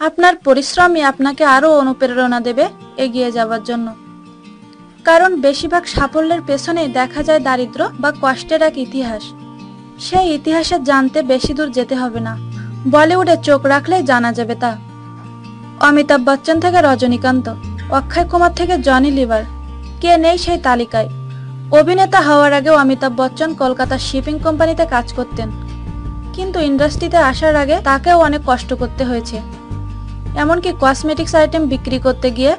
আপনার পরিশ্রমই আপনাকে আরো অনুপ্রেরণা দেবে এগিয়ে যাওয়ার জন্য। কারণ বেশিরভাগ সাফল্যের পেছনে দেখা যায় দারিদ্র্য বা কষ্টের এক ইতিহাস। সেই ইতিহাসে জানতে বেশি দূর যেতে হবে না, বলিউডে চোখ রাখলেই জানা যাবে তা। অমিতাভ বচ্চন থেকে রজনীকান্ত, অক্ষয় কুমার থেকে জনি লিভার, কে নেই সেই তালিকায়। অভিনেতা হওয়ার আগেও অমিতাভ বচ্চন কলকাতার শিপিং কোম্পানিতে কাজ করতেন, কিন্তু ইন্ডাস্ট্রিতে আসার আগে তাকেও অনেক কষ্ট করতে হয়েছে। এমনকি কসমেটিক্স আইটেম বিক্রি করতে গিয়ে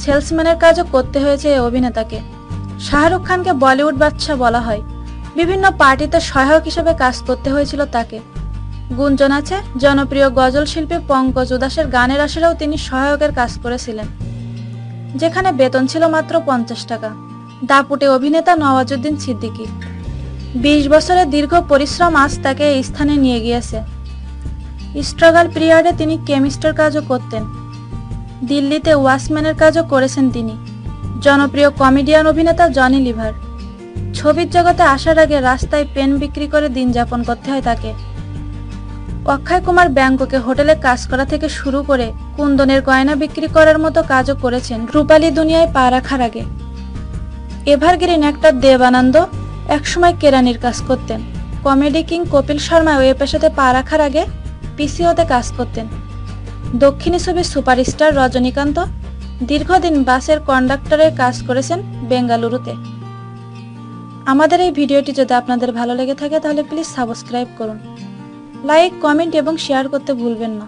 সেলসম্যানের কাজও করতে হয়েছে এই অভিনেতাকে। শাহরুখ খানকে বলিউড বাদশা বলা হয়। বিভিন্ন পার্টিতে সহায়ক হিসেবে কাজ করতে হয়েছিল তাকে। গুঞ্জন আছে জনপ্রিয় গজল শিল্পী পঙ্কজ উদাসের গানের আসরেও তিনি সহায়কের কাজ করেছিলেন, যেখানে বেতন ছিল মাত্র 50 টাকা। দাপুটে অভিনেতা নওয়াজুদ্দিন সিদ্দিকী, 20 বছরের দীর্ঘ পরিশ্রম আজ তাকে এই স্থানে নিয়ে গিয়েছে। স্ট্রাগল পিরিয়ডে তিনি কেমিস্টের কাজও করতেন। দিল্লিতে ওয়াচম্যানের কাজও করেছেন তিনি। জনপ্রিয় কমেডিয়ান অভিনেতা জনি লিভার, ছবির জগতে আসার আগে রাস্তায় পেন বিক্রি করে দিন যাপন করতে হয় তাকে। অক্ষয় কুমার ব্যাংককে হোটেলে কাজ করা থেকে শুরু করে কুন্দনের গয়না বিক্রি করার মতো কাজও করেছেন রূপালী দুনিয়ায় পা রাখার আগে। এভারগ্রিন অ্যাক্টর দেব আনন্দ একসময় কেরানির কাজ করতেন। কমেডি কিং কপিল শর্মাও এ পেশাতে পা রাখার আগে পিসিওতে কাজ করতেন। দক্ষিণী ছবির সুপারস্টার রজনীকান্ত দীর্ঘদিন বাসের কন্ডাক্টরের কাজ করেছেন বেঙ্গালুরুতে। আমাদের এই ভিডিওটি যদি আপনাদের ভালো লেগে থাকে তাহলে প্লিজ সাবস্ক্রাইব করুন, লাইক, কমেন্ট এবং শেয়ার করতে ভুলবেন না।